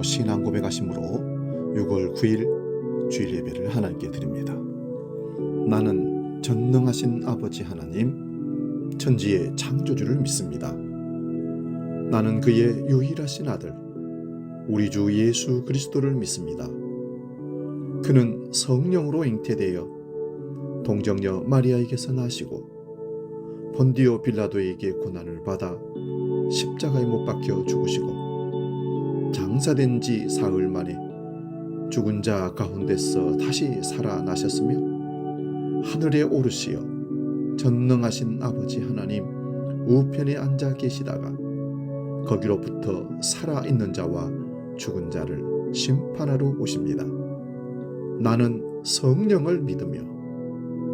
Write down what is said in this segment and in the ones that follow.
진심으로 신앙 고백하심으로 6월 9일 주일 예배를 하나님께 드립니다. 나는 전능하신 아버지 하나님, 천지의 창조주를 믿습니다. 나는 그의 유일하신 아들, 우리 주 예수 그리스도를 믿습니다. 그는 성령으로 잉태되어 동정녀 마리아에게서 나시고 본디오 빌라도에게 고난을 받아 십자가에 못 박혀 죽으시고 장사된 지 사흘 만에 죽은 자 가운데서 다시 살아나셨으며 하늘에 오르시어 전능하신 아버지 하나님 우편에 앉아 계시다가 거기로부터 살아있는 자와 죽은 자를 심판하러 오십니다. 나는 성령을 믿으며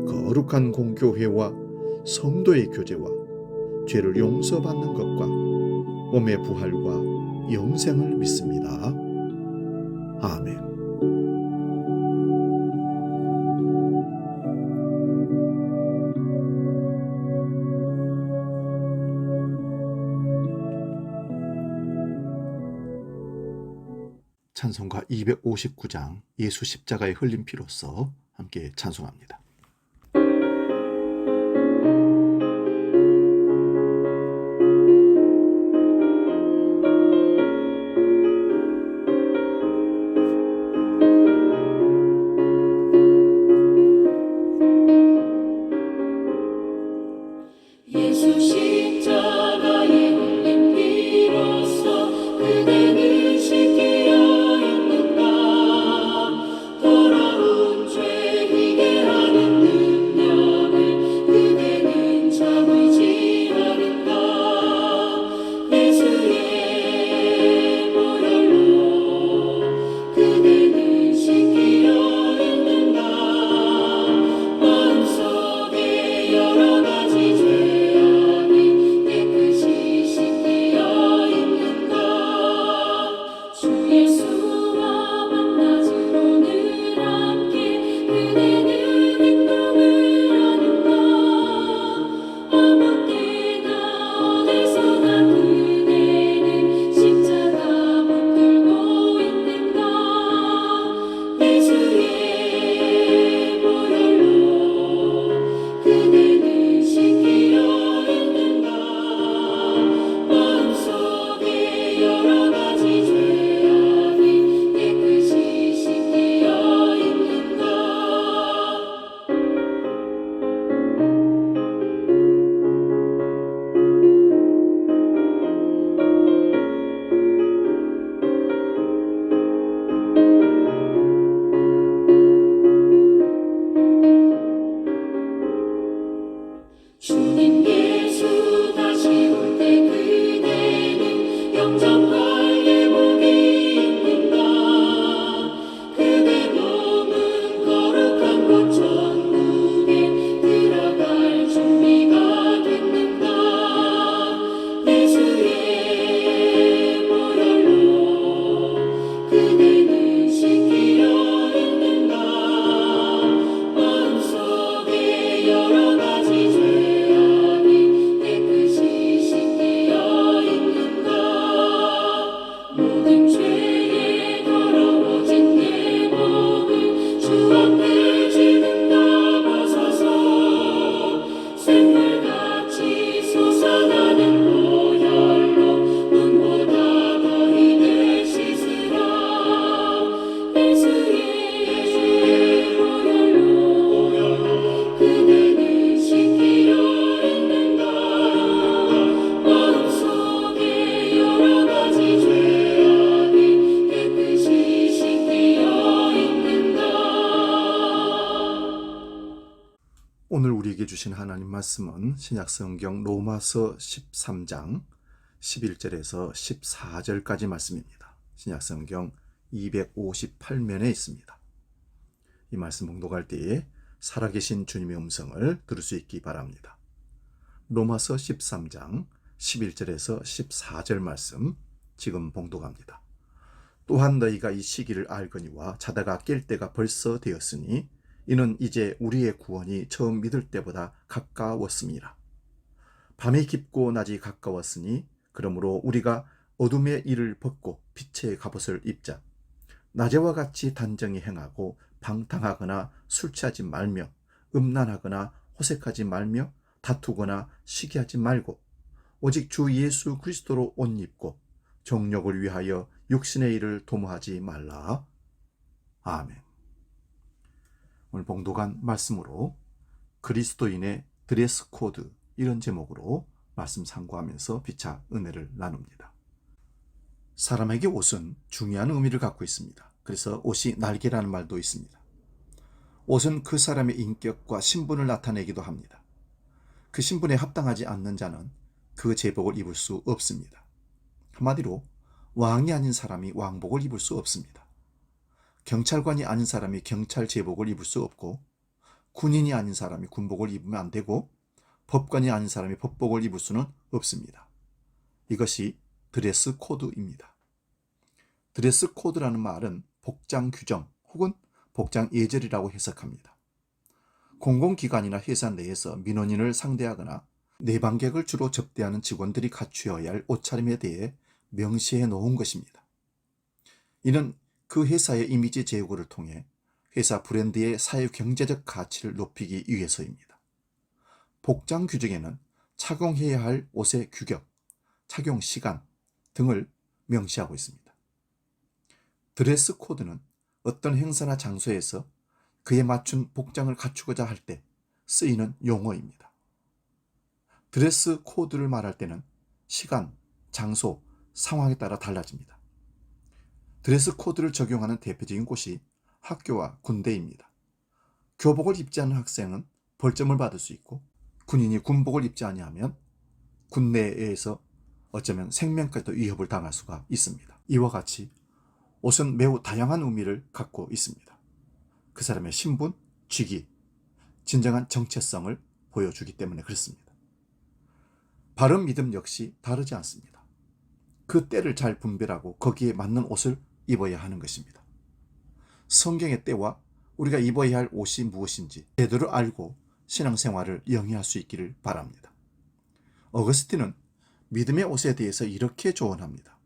거룩한 공교회와 성도의 교제와 죄를 용서받는 것과 몸의 부활과 영생을 믿습니다. 아멘. 찬송가 259장 예수 십자가의 흘린 피로써 함께 찬송합니다. 예수 십자가에 흘린 피로써 그대는 씻기려 했는가. 더러운 죄 희게 하는 능력을 그대는 참을지 않은가. 예수의 보혈로 그대는 씻기려 했는가. 마음속에 여러 가지 죄 주님 예수 다시 올 때 그대는 영접할 예복이 있는가. 그대 몸은 거룩한 곳 천국에 들어갈 준비가 됐는가. 예수의 보혈로 그대는 씻기려 했는가. 마음속에 여러 가지 죄 모든 죄에 더러워진 예복을 주 앞에 지는다 벗어서 샘물같이 솟아나는 보혈로 눈보다 더 희게 씻으라. 예수의 보혈로 그대는 씻기려 했는가. 마음속에 여러 가지 죄 오늘 우리에게 주신 하나님 말씀은 신약성경 로마서 13장 11절에서 14절까지 말씀입니다. 신약성경 258면에 있습니다. 이 말씀 봉독할 때에 살아계신 주님의 음성을 들을 수 있기 바랍니다. 로마서 13장 11절에서 14절 말씀 지금 봉독합니다. 또한 너희가 이 시기를 알거니와 자다가 깰 때가 벌써 되었으니 이는 이제 우리의 구원이 처음 믿을 때보다 가까웠음이라. 밤이 깊고 낮이 가까웠으니 그러므로 우리가 어둠의 일을 벗고 빛의 갑옷을 입자. 낮에와 같이 단정히 행하고 방탕하거나 술 취하지 말며 음란하거나 호색하지 말며 다투거나 시기하지 말고 오직 주 예수 그리스도로 옷 입고 정욕을 위하여 육신의 일을 도모하지 말라. 아멘. 오늘 봉독한 말씀으로 그리스도인의 드레스 코드, 이런 제목으로 말씀 상고하면서 피차 은혜를 나눕니다. 사람에게 옷은 중요한 의미를 갖고 있습니다. 그래서 옷이 날개라는 말도 있습니다. 옷은 그 사람의 인격과 신분을 나타내기도 합니다. 그 신분에 합당하지 않는 자는 그 제복을 입을 수 없습니다. 한마디로 왕이 아닌 사람이 왕복을 입을 수 없습니다. 경찰관이 아닌 사람이 경찰 제복을 입을 수 없고, 군인이 아닌 사람이 군복을 입으면 안 되고, 법관이 아닌 사람이 법복을 입을 수는 없습니다. 이것이 드레스 코드입니다. 드레스 코드라는 말은 복장 규정 혹은 복장 예절이라고 해석합니다. 공공기관이나 회사 내에서 민원인을 상대하거나 내방객을 주로 접대하는 직원들이 갖추어야 할 옷차림에 대해 명시해 놓은 것입니다. 이는 그 회사의 이미지 제고를 통해 회사 브랜드의 사회 경제적 가치를 높이기 위해서입니다. 복장 규정에는 착용해야 할 옷의 규격, 착용 시간 등을 명시하고 있습니다. 드레스 코드는 어떤 행사나 장소에서 그에 맞춘 복장을 갖추고자 할 때 쓰이는 용어입니다. 드레스 코드를 말할 때는 시간, 장소, 상황에 따라 달라집니다. 드레스 코드를 적용하는 대표적인 곳이 학교와 군대입니다. 교복을 입지 않은 학생은 벌점을 받을 수 있고, 군인이 군복을 입지 아니하면 군내에서 어쩌면 생명까지도 위협을 당할 수가 있습니다. 이와 같이 옷은 매우 다양한 의미를 갖고 있습니다. 그 사람의 신분, 직위, 진정한 정체성을 보여주기 때문에 그렇습니다. 바른 믿음 역시 다르지 않습니다. 그 때를 잘 분별하고 거기에 맞는 옷을 입어야 하는 것입니다. 성경의 때와 우리가 입어야 할 옷이 무엇인지 제대로 알고 신앙생활을 영위할 수 있기를 바랍니다. 어거스틴은 믿음의 옷에 대해서 이렇게 조언합니다.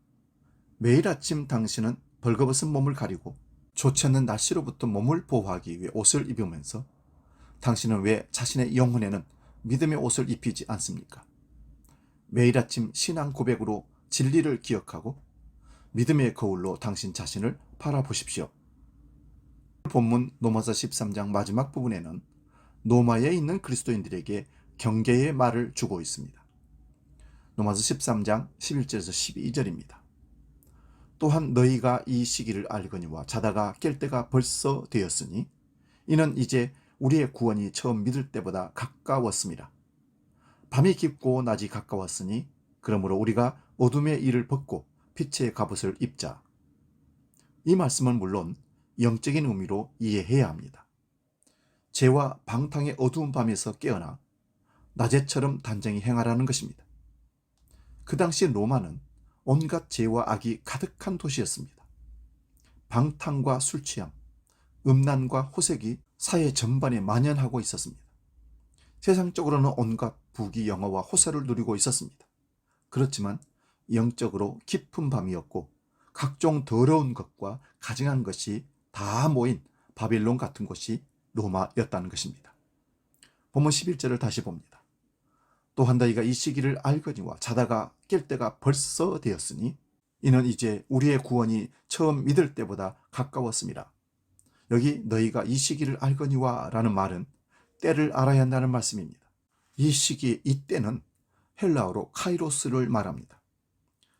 매일 아침 당신은 벌거벗은 몸을 가리고 좋지 않는 날씨로부터 몸을 보호하기 위해 옷을 입으면서 당신은 왜 자신의 영혼에는 믿음의 옷을 입히지 않습니까? 매일 아침 신앙 고백으로 진리를 기억하고 믿음의 거울로 당신 자신을 바라보십시오. 본문 로마서 13장 마지막 부분에는 로마에 있는 그리스도인들에게 경계의 말을 주고 있습니다. 로마서 13장 11절에서 12절입니다. 또한 너희가 이 시기를 알거니와 자다가 깰 때가 벌써 되었으니 이는 이제 우리의 구원이 처음 믿을 때보다 가까웠습니다. 밤이 깊고 낮이 가까웠으니 그러므로 우리가 어둠의 일을 벗고 빛의 갑옷을 입자. 이 말씀은 물론 영적인 의미로 이해해야 합니다. 죄와 방탕의 어두운 밤에서 깨어나 낮에처럼 단정히 행하라는 것입니다. 그 당시 로마는 온갖 죄와 악이 가득한 도시였습니다. 방탕과 술 취함, 음란과 호색이 사회 전반에 만연하고 있었습니다. 세상적으로는 온갖 부귀영화와 호사를 누리고 있었습니다. 그렇지만 영적으로 깊은 밤이었고 각종 더러운 것과 가증한 것이 다 모인 바빌론 같은 곳이 로마였다는 것입니다. 본문 11절을 다시 봅니다. 또한 너희가 이 시기를 알거니와 자다가 깰 때가 벌써 되었으니 이는 이제 우리의 구원이 처음 믿을 때보다 가까웠습니다. 여기 너희가 이 시기를 알거니와 라는 말은 때를 알아야 한다는 말씀입니다. 이 시기, 이 때는 헬라어로 카이로스를 말합니다.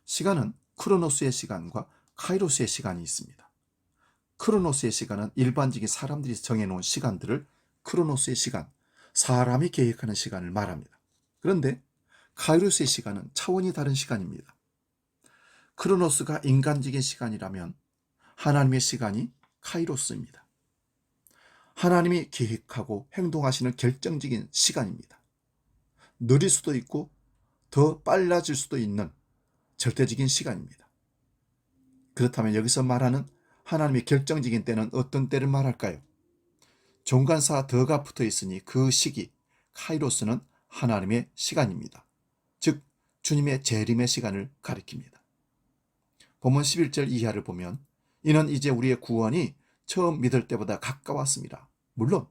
시간은 크로노스의 시간과 카이로스의 시간이 있습니다. 크로노스의 시간은 일반적인 사람들이 정해놓은 시간들을 크로노스의 시간, 사람이 계획하는 시간을 말합니다. 그런데 카이로스의 시간은 차원이 다른 시간입니다. 크로노스가 인간적인 시간이라면 하나님의 시간이 카이로스입니다. 하나님이 계획하고 행동하시는 결정적인 시간입니다. 느릴 수도 있고 더 빨라질 수도 있는 절대적인 시간입니다. 그렇다면 여기서 말하는 하나님의 결정적인 때는 어떤 때를 말할까요? 종간사 더가 붙어 있으니 그 시기, 카이로스는 하나님의 시간입니다. 즉 주님의 재림의 시간을 가리킵니다. 본문 11절 이하를 보면 이는 이제 우리의 구원이 처음 믿을 때보다 가까웠습니다. 물론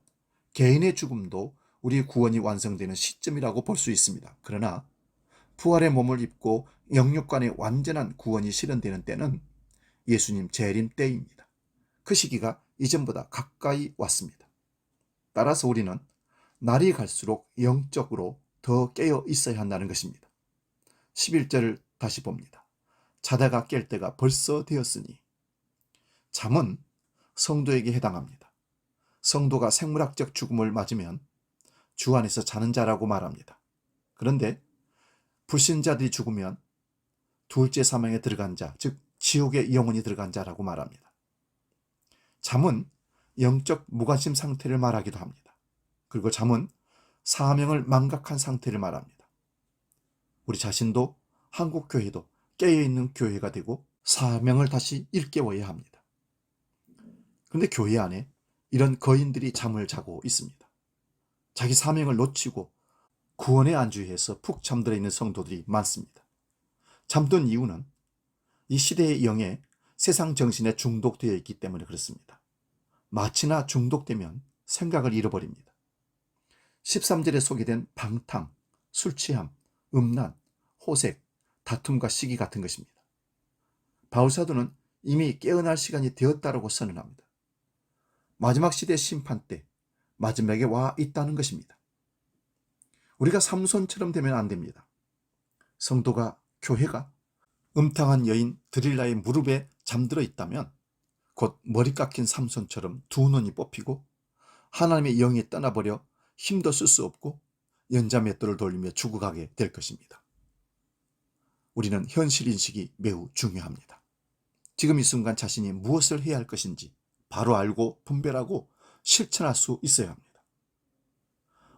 개인의 죽음도 우리의 구원이 완성되는 시점이라고 볼 수 있습니다. 그러나 부활의 몸을 입고 영육간의 완전한 구원이 실현되는 때는 예수님 재림 때입니다. 그 시기가 이전보다 가까이 왔습니다. 따라서 우리는 날이 갈수록 영적으로 더 깨어 있어야 한다는 것입니다. 11절을 다시 봅니다. 자다가 깰 때가 벌써 되었으니. 잠은 성도에게 해당합니다. 성도가 생물학적 죽음을 맞으면 주 안에서 자는 자라고 말합니다. 그런데 불신자들이 죽으면 둘째 사망에 들어간 자, 즉 지옥에 영원히 들어간 자라고 말합니다. 잠은 영적 무관심 상태를 말하기도 합니다. 그리고 잠은 사명을 망각한 상태를 말합니다. 우리 자신도 한국교회도 깨어있는 교회가 되고 사명을 다시 일깨워야 합니다. 그런데 교회 안에 이런 거인들이 잠을 자고 있습니다. 자기 사명을 놓치고 구원에 안주해서 푹 잠들어 있는 성도들이 많습니다. 잠든 이유는 이 시대의 영에 세상 정신에 중독되어 있기 때문에 그렇습니다. 마치나 중독되면 생각을 잃어버립니다. 13절에 소개된 방탕, 술 취함, 음란, 호색, 다툼과 시기 같은 것입니다. 바울사도는 이미 깨어날 시간이 되었다라고 선언합니다. 마지막 시대 심판 때 마지막에 와 있다는 것입니다. 우리가 삼손처럼 되면 안 됩니다. 성도가, 교회가 음탕한 여인 드릴라의 무릎에 잠들어 있다면 곧 머리 깎인 삼손처럼 두 눈이 뽑히고 하나님의 영이 떠나버려 힘도 쓸 수 없고 연자맷돌을 돌리며 죽어가게 될 것입니다. 우리는 현실인식이 매우 중요합니다. 지금 이 순간 자신이 무엇을 해야 할 것인지 바로 알고 분별하고 실천할 수 있어야 합니다.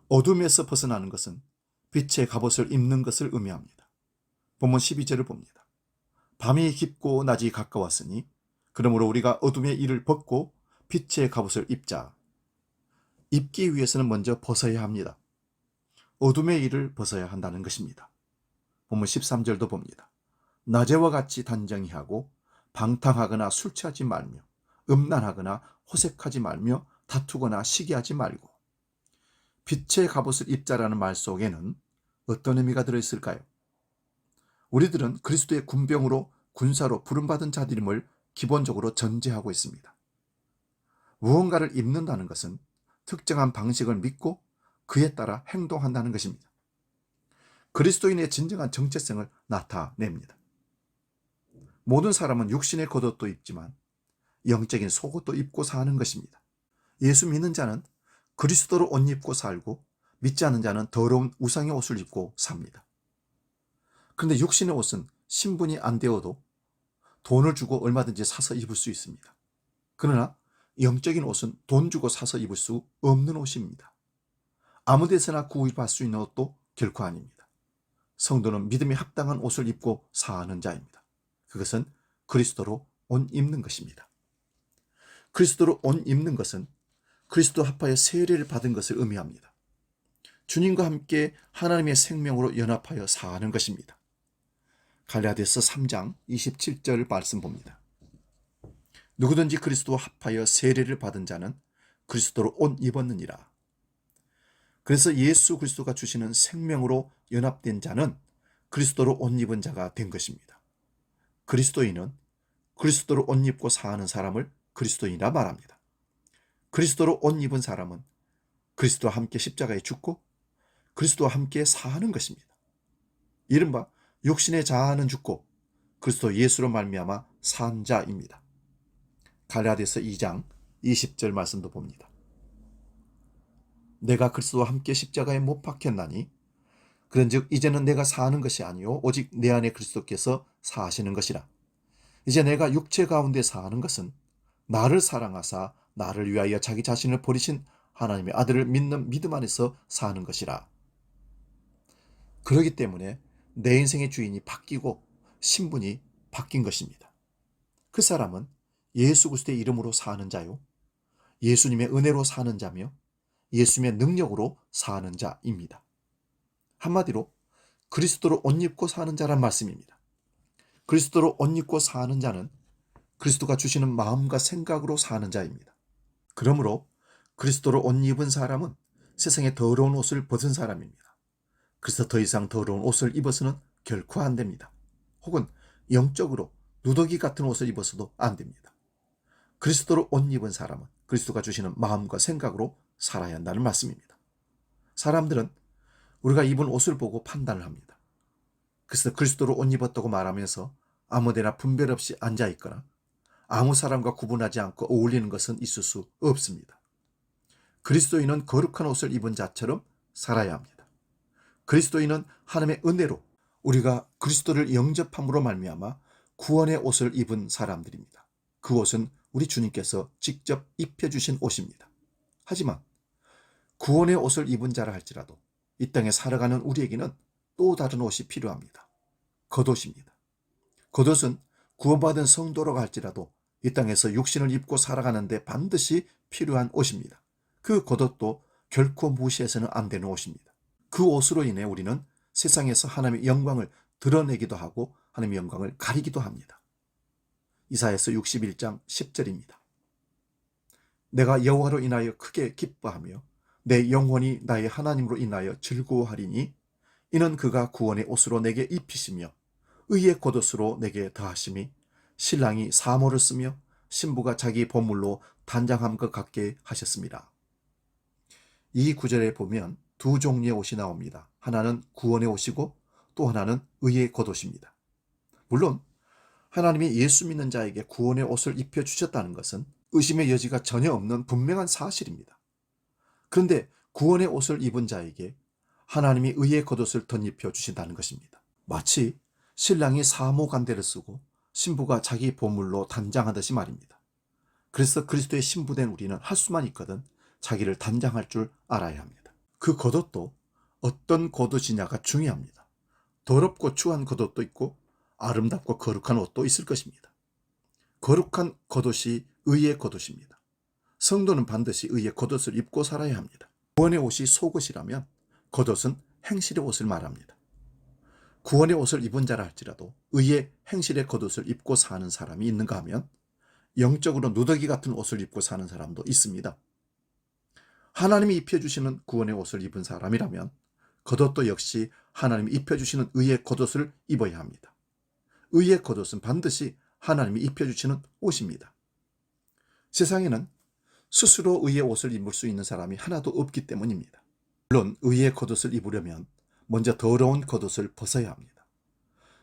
어둠에서 벗어나는 것은 빛의 갑옷을 입는 것을 의미합니다. 본문 12절을 봅니다. 밤이 깊고 낮이 가까웠으니 그러므로 우리가 어둠의 일을 벗고 빛의 갑옷을 입자. 입기 위해서는 먼저 벗어야 합니다. 어둠의 일을 벗어야 한다는 것입니다. 본문 13절도 봅니다. 낮에와 같이 단정히 하고 방탕하거나 술 취하지 말며 음란하거나 호색하지 말며 다투거나 시기하지 말고. 빛의 갑옷을 입자라는 말 속에는 어떤 의미가 들어있을까요? 우리들은 그리스도의 군병으로 군사로 부름받은 자들임을 기본적으로 전제하고 있습니다. 무언가를 입는다는 것은 특정한 방식을 믿고 그에 따라 행동한다는 것입니다. 그리스도인의 진정한 정체성을 나타냅니다. 모든 사람은 육신의 겉옷도 입지만 영적인 속옷도 입고 사는 것입니다. 예수 믿는 자는 그리스도로 옷 입고 살고 믿지 않는 자는 더러운 우상의 옷을 입고 삽니다. 그런데 육신의 옷은 신분이 안 되어도 돈을 주고 얼마든지 사서 입을 수 있습니다. 그러나 영적인 옷은 돈 주고 사서 입을 수 없는 옷입니다. 아무 데서나 구입할 수 있는 옷도 결코 아닙니다. 성도는 믿음에 합당한 옷을 입고 사는 자입니다. 그것은 그리스도로 옷 입는 것입니다. 그리스도로 옷 입는 것은 그리스도 합하여 세례를 받은 것을 의미합니다. 주님과 함께 하나님의 생명으로 연합하여 사는 것입니다. 갈라디아서 3장 27절 말씀 봅니다. 누구든지 그리스도와 합하여 세례를 받은 자는 그리스도로 옷 입었느니라. 그래서 예수 그리스도가 주시는 생명으로 연합된 자는 그리스도로 옷 입은 자가 된 것입니다. 그리스도인은 그리스도로 옷 입고 사는 사람을 그리스도인이라 말합니다. 그리스도로 옷 입은 사람은 그리스도와 함께 십자가에 죽고 그리스도와 함께 사는 것입니다. 이른바 육신의 자아는 죽고 그리스도 예수로 말미암아 산 자입니다. 갈라디아서 2장 20절 말씀도 봅니다. 내가 그리스도와 함께 십자가에 못 박혔나니 그런즉 이제는 내가 사는 것이 아니요 오직 내 안에 그리스도께서 사시는 것이라. 이제 내가 육체 가운데 사는 것은 나를 사랑하사 나를 위하여 자기 자신을 버리신 하나님의 아들을 믿는 믿음 안에서 사는 것이라. 그렇기 때문에 내 인생의 주인이 바뀌고 신분이 바뀐 것입니다. 그 사람은 예수 그리스도의 이름으로 사는 자요, 예수님의 은혜로 사는 자며 예수님의 능력으로 사는 자입니다. 한마디로 그리스도로 옷 입고 사는 자란 말씀입니다. 그리스도로 옷 입고 사는 자는 그리스도가 주시는 마음과 생각으로 사는 자입니다. 그러므로 그리스도로 옷 입은 사람은 세상의 더러운 옷을 벗은 사람입니다. 그래서 더 이상 더러운 옷을 입어서는 결코 안 됩니다. 혹은 영적으로 누더기 같은 옷을 입어서도 안 됩니다. 그리스도로 옷 입은 사람은 그리스도가 주시는 마음과 생각으로 살아야 한다는 말씀입니다. 사람들은 우리가 입은 옷을 보고 판단을 합니다. 그래서 그리스도로 옷 입었다고 말하면서 아무데나 분별 없이 앉아 있거나 아무 사람과 구분하지 않고 어울리는 것은 있을 수 없습니다. 그리스도인은 거룩한 옷을 입은 자처럼 살아야 합니다. 그리스도인은 하나님의 은혜로 우리가 그리스도를 영접함으로 말미암아 구원의 옷을 입은 사람들입니다. 그 옷은 우리 주님께서 직접 입혀주신 옷입니다. 하지만 구원의 옷을 입은 자라 할지라도 이 땅에 살아가는 우리에게는 또 다른 옷이 필요합니다. 겉옷입니다. 겉옷은 구원받은 성도라고 할지라도 이 땅에서 육신을 입고 살아가는데 반드시 필요한 옷입니다. 그 겉옷도 결코 무시해서는 안 되는 옷입니다. 그 옷으로 인해 우리는 세상에서 하나님의 영광을 드러내기도 하고 하나님의 영광을 가리기도 합니다. 이사야서 61장 10절입니다. 내가 여호와로 인하여 크게 기뻐하며 내 영혼이 나의 하나님으로 인하여 즐거워하리니 이는 그가 구원의 옷으로 내게 입히시며 의의 겉옷으로 내게 더하심이 신랑이 사모를 쓰며 신부가 자기 보물로 단장함과 같게 하셨습니다. 이 구절에 보면 두 종류의 옷이 나옵니다. 하나는 구원의 옷이고 또 하나는 의의 겉옷입니다. 물론 하나님이 예수 믿는 자에게 구원의 옷을 입혀주셨다는 것은 의심의 여지가 전혀 없는 분명한 사실입니다. 그런데 구원의 옷을 입은 자에게 하나님이 의의 겉옷을 덧입혀 주신다는 것입니다. 마치 신랑이 사모간대를 쓰고 신부가 자기 보물로 단장하듯이 말입니다. 그래서 그리스도의 신부된 우리는 할 수만 있거든 자기를 단장할 줄 알아야 합니다. 그 겉옷도 어떤 겉옷이냐가 중요합니다. 더럽고 추한 겉옷도 있고 아름답고 거룩한 옷도 있을 것입니다. 거룩한 겉옷이 의의 겉옷입니다. 성도는 반드시 의의 겉옷을 입고 살아야 합니다. 구원의 옷이 속옷이라면 겉옷은 행실의 옷을 말합니다. 구원의 옷을 입은 자라 할지라도 의의 행실의 겉옷을 입고 사는 사람이 있는가 하면 영적으로 누더기 같은 옷을 입고 사는 사람도 있습니다. 하나님이 입혀주시는 구원의 옷을 입은 사람이라면 겉옷도 역시 하나님이 입혀주시는 의의 겉옷을 입어야 합니다. 의의 겉옷은 반드시 하나님이 입혀주시는 옷입니다. 세상에는 스스로 의의 옷을 입을 수 있는 사람이 하나도 없기 때문입니다. 물론 의의 겉옷을 입으려면 먼저 더러운 겉옷을 벗어야 합니다.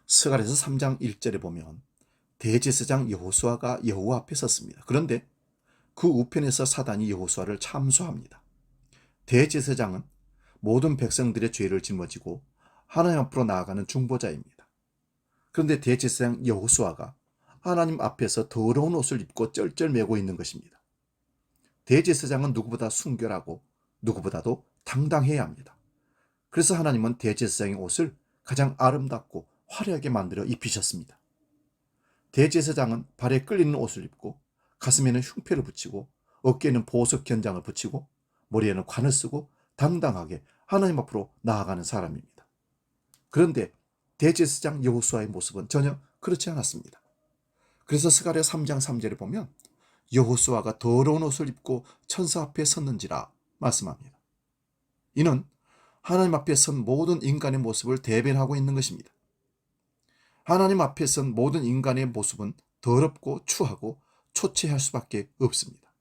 스가랴서 3장 1절에 보면 대제사장 여호수아가 여호와 앞에 섰습니다. 그런데 그 우편에서 사단이 여호수아를 참소합니다. 대제사장은 모든 백성들의 죄를 짊어지고 하나님 앞으로 나아가는 중보자입니다. 그런데 대제사장 여호수아가 하나님 앞에서 더러운 옷을 입고 쩔쩔매고 있는 것입니다. 대제사장은 누구보다 순결하고 누구보다도 당당해야 합니다. 그래서 하나님은 대제사장의 옷을 가장 아름답고 화려하게 만들어 입히셨습니다. 대제사장은 발에 끌리는 옷을 입고 가슴에는 흉패를 붙이고 어깨에는 보석 견장을 붙이고 머리에는 관을 쓰고 당당하게 하나님 앞으로 나아가는 사람입니다. 그런데 대제사장 여호수아의 모습은 전혀 그렇지 않았습니다. 그래서 스가랴 3장 3절에 보면 여호수아가 더러운 옷을 입고 천사 앞에 섰는지라 말씀합니다. 이는 하나님 앞에 선 모든 인간의 모습을 대변하고 있는 것입니다. 하나님 앞에 선 모든 인간의 모습은 더럽고 추하고 초췌할 수밖에 없습니다.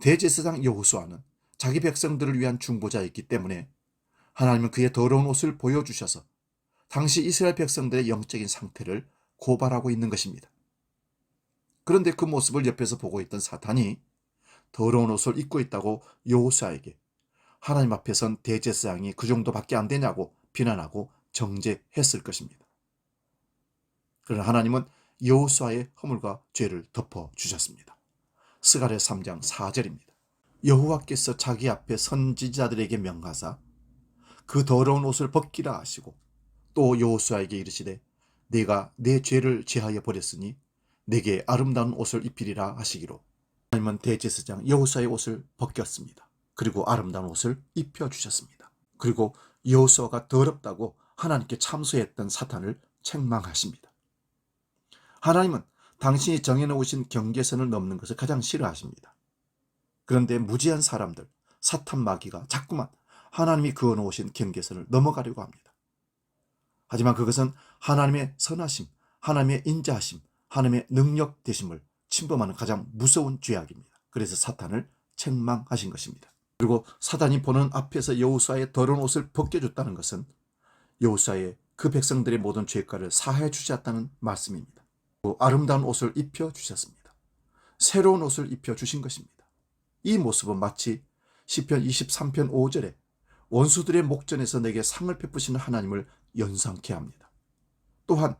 대제사장 여호수아는 자기 백성들을 위한 중보자였기 때문에 하나님은 그의 더러운 옷을 보여주셔서 당시 이스라엘 백성들의 영적인 상태를 고발하고 있는 것입니다. 그런데 그 모습을 옆에서 보고 있던 사탄이 더러운 옷을 입고 있다고 여호수아에게 하나님 앞에 선 대제사장이 그 정도밖에 안 되냐고 비난하고 정죄했을 것입니다. 그러나 하나님은 여호수아의 허물과 죄를 덮어주셨습니다. 스가랴 3장 4절입니다. 여호와께서 자기 앞에 선지자들에게 명하사 그 더러운 옷을 벗기라 하시고 또 여호수아에게 이르시되 네가 내 죄를 제하여 버렸으니 내게 아름다운 옷을 입히리라 하시기로 하나님은 대제사장 여호수아의 옷을 벗겼습니다. 그리고 아름다운 옷을 입혀주셨습니다. 그리고 여호수아가 더럽다고 하나님께 참소했던 사탄을 책망하십니다. 하나님은 당신이 정해놓으신 경계선을 넘는 것을 가장 싫어하십니다. 그런데 무지한 사람들, 사탄 마귀가 자꾸만 하나님이 그어놓으신 경계선을 넘어가려고 합니다. 하지만 그것은 하나님의 선하심, 하나님의 인자하심, 하나님의 능력 되심을 침범하는 가장 무서운 죄악입니다. 그래서 사탄을 책망하신 것입니다. 그리고 사단이 보는 앞에서 여호수아의 더러운 옷을 벗겨줬다는 것은 여호수아의 그 백성들의 모든 죄가를 사하여 주셨다는 말씀입니다. 아름다운 옷을 입혀주셨습니다. 새로운 옷을 입혀주신 것입니다. 이 모습은 마치 시편 23편 5절에 원수들의 목전에서 내게 상을 베푸시는 하나님을 연상케 합니다. 또한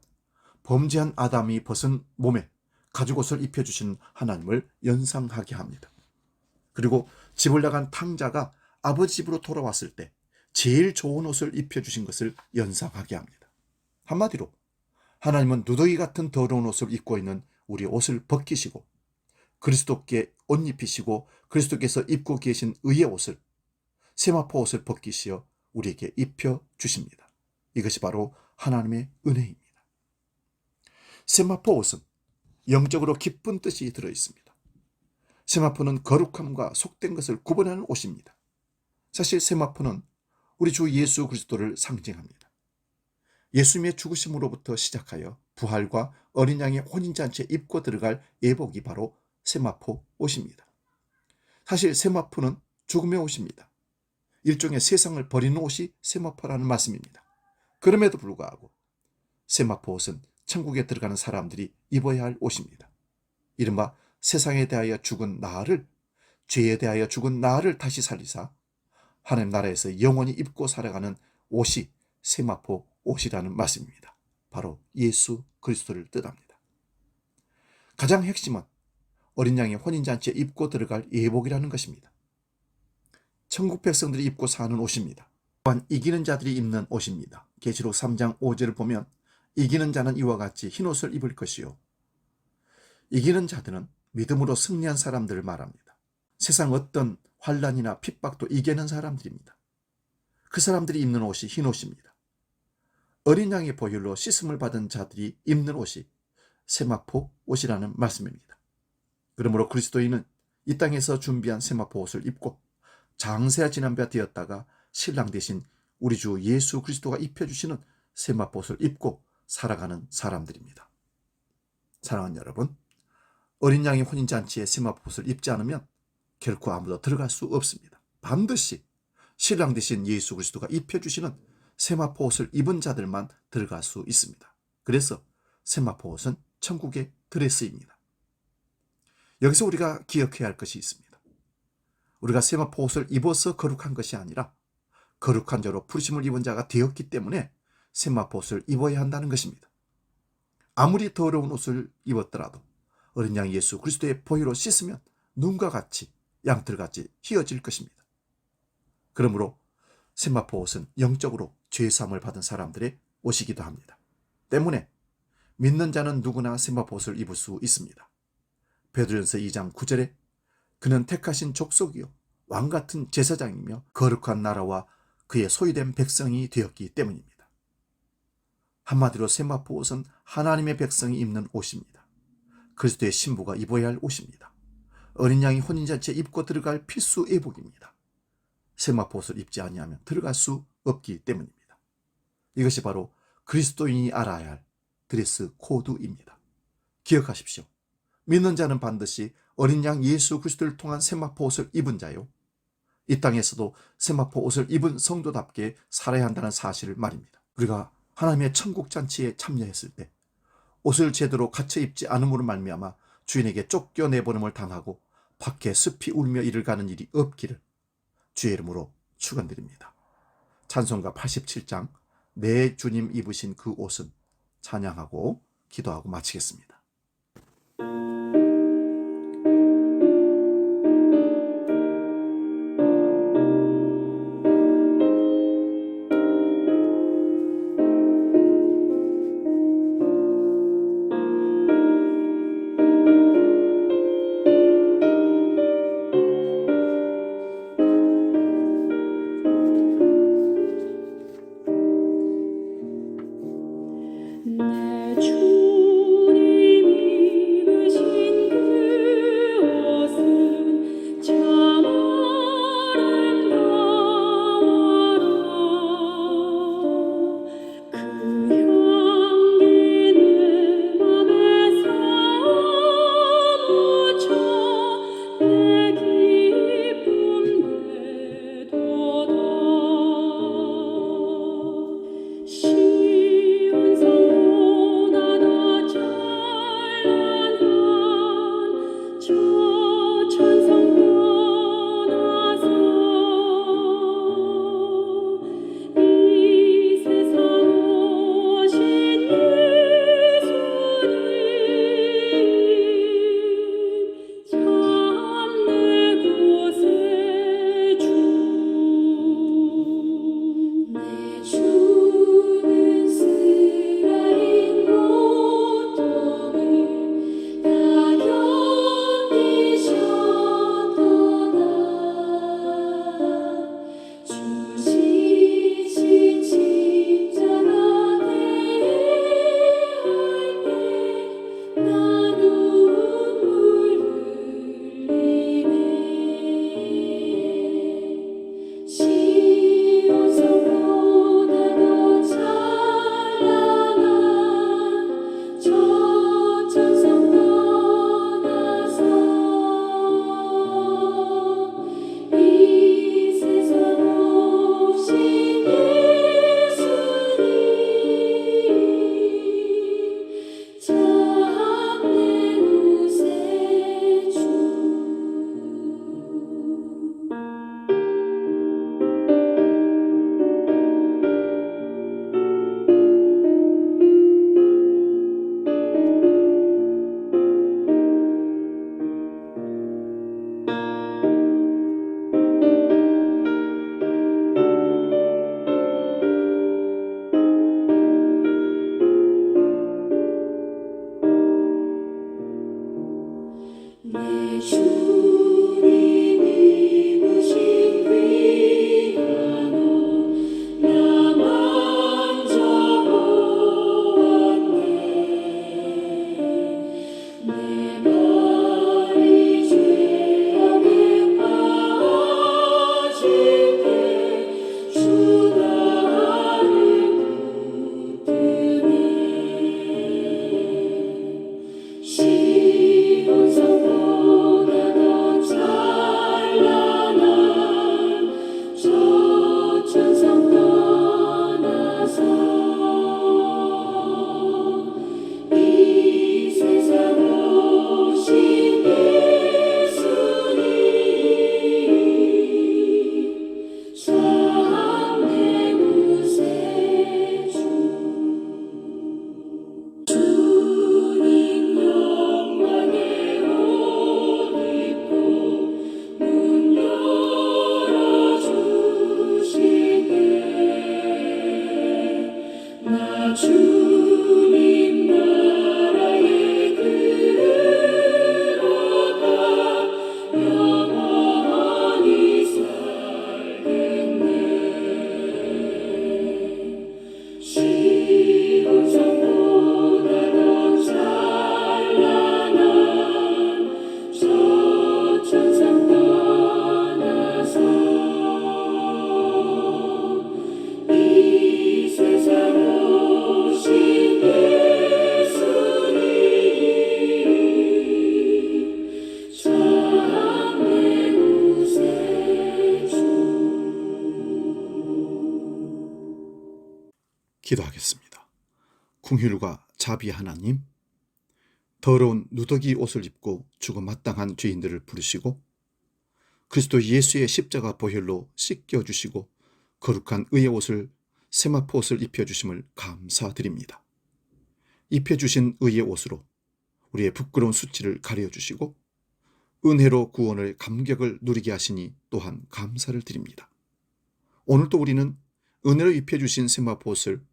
범죄한 아담이 벗은 몸에 가죽옷을 입혀주시는 하나님을 연상하게 합니다. 그리고 집을 나간 탕자가 아버지 집으로 돌아왔을 때 제일 좋은 옷을 입혀주신 것을 연상하게 합니다. 한마디로 하나님은 누더기 같은 더러운 옷을 입고 있는 우리 옷을 벗기시고 그리스도께 옷 입히시고 그리스도께서 입고 계신 의의 옷을, 세마포 옷을 벗기시어 우리에게 입혀주십니다. 이것이 바로 하나님의 은혜입니다. 세마포 옷은 영적으로 기쁜 뜻이 들어있습니다. 세마포는 거룩함과 속된 것을 구분하는 옷입니다. 사실 세마포는 우리 주 예수 그리스도를 상징합니다. 예수님의 죽으심으로부터 시작하여 부활과 어린 양의 혼인잔치에 입고 들어갈 예복이 바로 세마포 옷입니다. 사실 세마포는 죽음의 옷입니다. 일종의 세상을 버리는 옷이 세마포라는 말씀입니다. 그럼에도 불구하고 세마포 옷은 천국에 들어가는 사람들이 입어야 할 옷입니다. 이른바 세상에 대하여 죽은 나를, 죄에 대하여 죽은 나를 다시 살리사 하나님 나라에서 영원히 입고 살아가는 옷이 세마포 옷이라는 말씀입니다. 바로 예수 그리스도를 뜻합니다. 가장 핵심은 어린 양의 혼인잔치에 입고 들어갈 예복이라는 것입니다. 천국 백성들이 입고 사는 옷입니다. 또한 이기는 자들이 입는 옷입니다. 계시록 3장 5절을 보면 이기는 자는 이와 같이 흰 옷을 입을 것이요. 이기는 자들은 믿음으로 승리한 사람들을 말합니다. 세상 어떤 환난이나 핍박도 이기는 사람들입니다. 그 사람들이 입는 옷이 흰 옷입니다. 어린 양의 보혈로 씻음을 받은 자들이 입는 옷이 세마포 옷이라는 말씀입니다. 그러므로 그리스도인은 이 땅에서 준비한 세마포 옷을 입고 장세가 지난 바 되었다가 신랑 되신 우리 주 예수 그리스도가 입혀주시는 세마포 옷을 입고 살아가는 사람들입니다. 사랑하는 여러분, 어린 양의 혼인잔치에 세마포 옷을 입지 않으면 결코 아무도 들어갈 수 없습니다. 반드시 신랑 되신 예수 그리스도가 입혀주시는 세마포 옷을 입은 자들만 들어갈 수 있습니다. 그래서 세마포 옷은 천국의 드레스입니다. 여기서 우리가 기억해야 할 것이 있습니다. 우리가 세마포 옷을 입어서 거룩한 것이 아니라 거룩한 자로 부르심을 입은 자가 되었기 때문에 세마포 옷을 입어야 한다는 것입니다. 아무리 더러운 옷을 입었더라도 어린 양 예수 그리스도의 보혈로 씻으면 눈과 같이 양털같이 휘어질 것입니다. 그러므로 세마포 옷은 영적으로 죄사함을 받은 사람들의 옷이기도 합니다. 때문에 믿는 자는 누구나 세마포 옷을 입을 수 있습니다. 베드로전서 2장 9절에 그는 택하신 족속이요 왕같은 제사장이며 거룩한 나라와 그의 소유된 백성이 되었기 때문입니다. 한마디로 세마포 옷은 하나님의 백성이 입는 옷입니다. 그리스도의 신부가 입어야 할 옷입니다. 어린 양이 혼인잔치에 입고 들어갈 필수 예복입니다. 세마포 옷을 입지 아니하면 들어갈 수 없기 때문입니다. 이것이 바로 그리스도인이 알아야 할 드레스 코드입니다. 기억하십시오. 믿는 자는 반드시 어린 양 예수 그리스도를 통한 세마포 옷을 입은 자요. 이 땅에서도 세마포 옷을 입은 성도답게 살아야 한다는 사실을 말입니다. 우리가 하나님의 천국 잔치에 참여했을 때 옷을 제대로 갖춰 입지 않음으로 말미암아 주인에게 쫓겨내보냄을 당하고 밖에 습히 울며 이를 가는 일이 없기를 주의 이름으로 축원드립니다. 찬송가 87장 내 주님 입으신 그 옷은 찬양하고 기도하고 마치겠습니다. 내 주님 기도하겠습니다. 궁휼과 자비 하나님, 더러운 누더기 옷을 입고 죽어 마땅한 죄인들을 부르시고 그리스도 예수의 십자가 보혈로 씻겨주시고 거룩한 의의 옷을 세마포 옷을 입혀주심을 감사드립니다. 입혀주신 의의 옷으로 우리의 부끄러운 수치를 가려주시고 은혜로 구원을 감격을 누리게 하시니 또한 감사를 드립니다. 오늘도 우리는 은혜로 입혀주신 세마포 옷을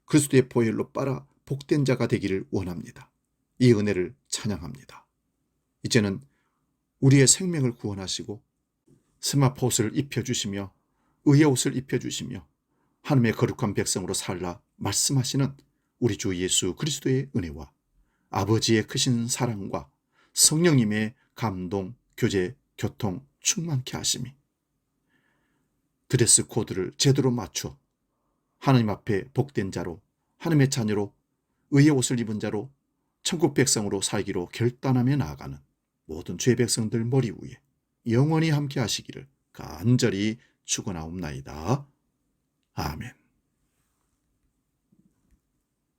그리스도의 보혈로 빨아 복된 자가 되기를 원합니다. 이 은혜를 찬양합니다. 이제는 우리의 생명을 구원하시고 세마포 옷을 입혀주시며 의의 옷을 입혀주시며 하나님의 거룩한 백성으로 살라 말씀하시는 우리 주 예수 그리스도의 은혜와 아버지의 크신 사랑과 성령님의 감동, 교제, 교통 충만케 하심이 드레스 코드를 제대로 맞춰 하나님 앞에 복된 자로 하나님의 자녀로 의의 옷을 입은 자로 천국 백성으로 살기로 결단하며 나아가는 모든 죄 백성들 머리 위에 영원히 함께 하시기를 간절히 축원하옵나이다. 아멘.